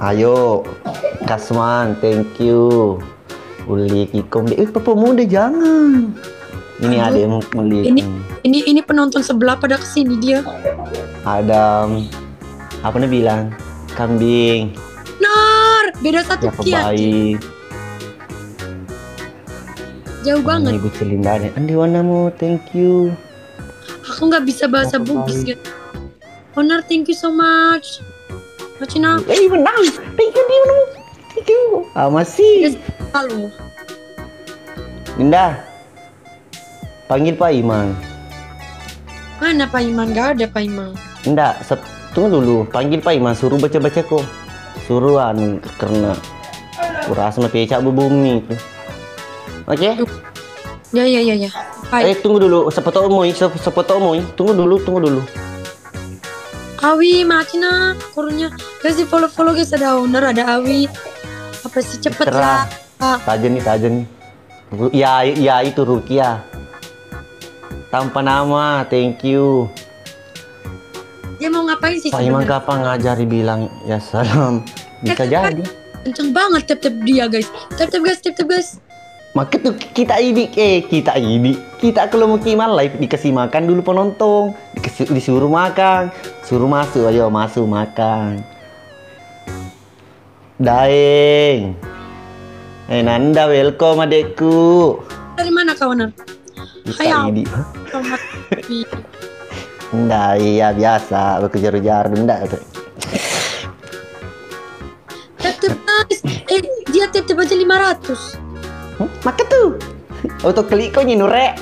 Ayo, Kasman, thank you. Uli Kikom, pemuda jangan. Ini ada yang melihat. Ini penonton sebelah pada kesini dia. Ada apa nih bilang? Kambing. Nar, beda satu Ya baik. Jauh banget. Ibu Celinda, Andi Wanamu, thank you. Aku nggak bisa bahasa Bugis guys. Honor, thank you so much. Macina. Menang. Thank you, Andi Wanamu. Thank you. Masih. Halo. Linda, panggil Pak Iman. Mana Pak Iman? Gak ada Pak Iman. Enggak, tunggu dulu. Panggil Pak Iman, suruh baca-baca kok. Suruhan karena kurasa sama pecah bumi itu. Oke? Ya. Baik. Tunggu dulu. Sepotong moy. Tunggu dulu. Awi, Macina, kurungnya. Guys, di follow guys, ada Honor, ada Awi. Apa sih cepet lah. Saja nih. Ya itu Rukia. Tanpa nama, thank you. Dia mau ngapain sih? Pak Iman kapan ngajari bilang ya salam? Bisa jadi. Kenceng banget tap dia guys. Tap guys. Maka tuh kita kalau mau kiman live dikasih makan dulu penonton, disuruh makan, suruh masuk, ayo masuk makan. Daeng, Nanda welcome adekku. Dari mana kawan? Hai. Selamat. Nda, iya biasa berkejar-kejar nda. Tap guys. Dia tap aja 500. Maka tuh auto klik kok nyinure.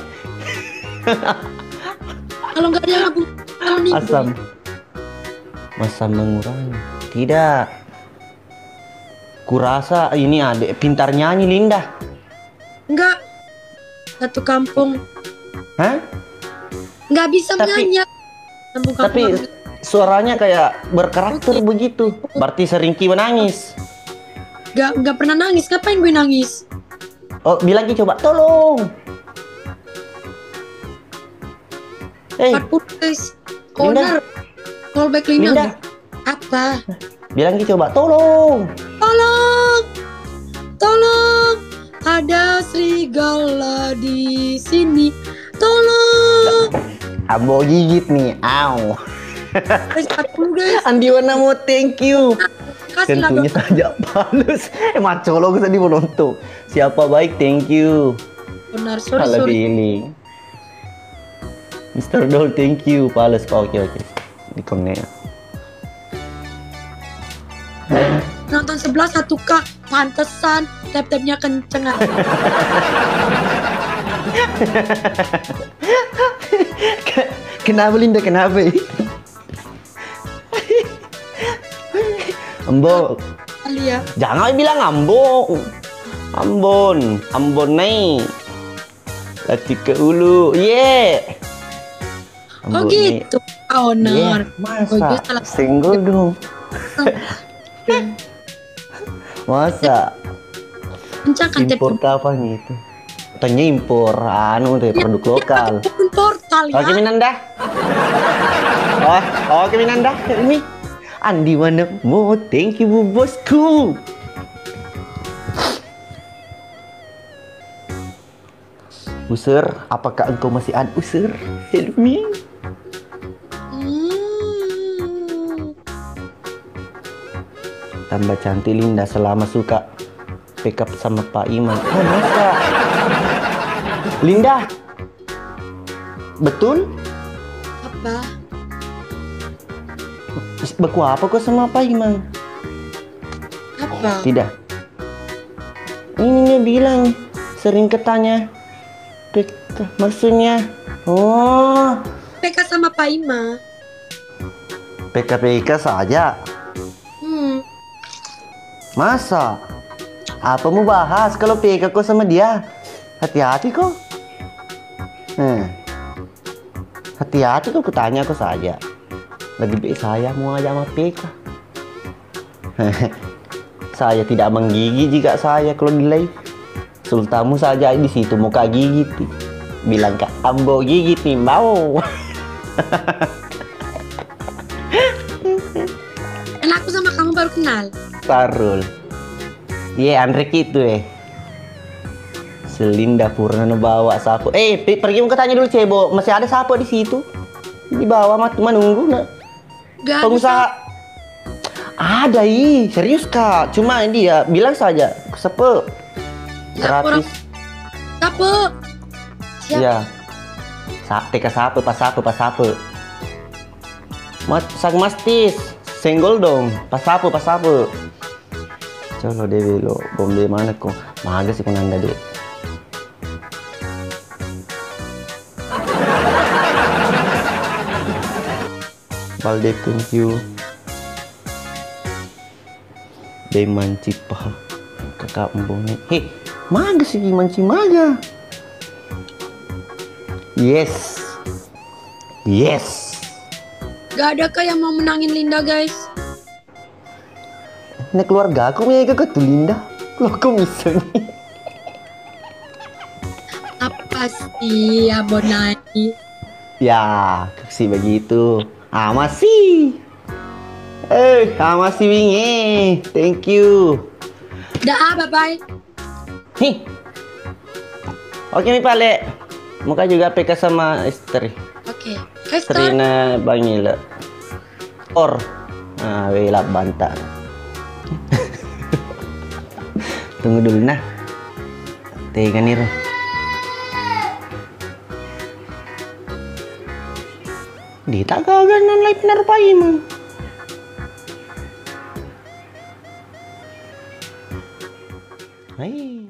Kalau nggak ada lagu Masa mengurangi. Tidak. Kurasa ini adek pintar nyanyi Linda. Enggak. Satu kampung. Hah? Nggak bisa nyanyi. Tapi suaranya kayak berkarakter begitu. Berarti sering Ki menangis. Nggak pernah nangis. Ngapain gue nangis? Oh, bilang Ki coba tolong. 40 guys. Honor. Callback Linda. Apa? Bilang Ki coba tolong. Tolong. Ada serigala di sini. Tolong. Ambo gigit nih. Au. Guys, 40 guys. Andi Wanamu, thank you. Kasih Tentunya lagu. saja Palus. Macolok tadi menonton. Siapa baik, thank you. Benar, Salah sorry. pilih. Mr. Dol, thank you. Palus, oke. Di connect. Nonton 11 1K. Pantesan tap-tapnya kenceng. Kenapa Linda, kenapa? Ambo. Kali ya. Jangan bilang Ambo. Ambon nih. Lati ke ulu. Oh gitu. Honor. Masa single dong. Masa Kencangkan impor kapan itu? Tanya impor deh produk lokal. Portal ya. Oke Minanda. Oke Minanda. Ini Andi Wanamu, thank you bosku. User, apakah engkau masih ada user? Help me. Tambah cantik Linda selama suka pick up sama Pak Iman. Oh, masa? Linda, betul? Apa? Beku apa kok sama Pak Iman? Apa? Tidak. Ini dia bilang sering ketanya. Maksudnya, oh, PK sama Pak Ima. PK saja. Masa? Apa mau bahas kalau PK kok sama dia? Hati-hati kok. Hati-hati kok kutanya kok saja. Lebih baik saya mau aja sama PK. Saya tidak menggigit jika saya kalau di live. Sultamu saja di situ muka gigit. Bilang Kak Ambo gigit nih mau. Dan aku sama kamu baru kenal. Sarul. Andre itu Selinda Purna bawa sapu. Pergi mau tanya dulu Cebo, masih ada sapu di situ? Di bawah menunggu nak. Gak Pengusaha. Ada serius Kak. Cuma dia bilang saja sepe. Orang gratis. Apa? Siap. Iya. Teka sape, pas sape. Sang mastis, senggol dong. Pas sape. Colo Dewi lo, bombe mana kok? Maga sih kunanda deh. Balde thank you. Dei manci pa. Kakak mbone. Hei, maga sih manci maga. Yes. Gak ada kah yang mau menangin Linda guys? Ini keluarga aku punya ke Linda. Loh kok bisa nih? Apa sih Abonai? Ya, sih begitu. Masih wingi. Thank you. Dah, bye-bye. Nih. Oke nih Pale. Muka juga PK sama istri. Oke. Istrina Bangila. Wela bantah. Tunggu dulu nah. Tega nih Ro. Di tak gaganan live narpai mo. Hai.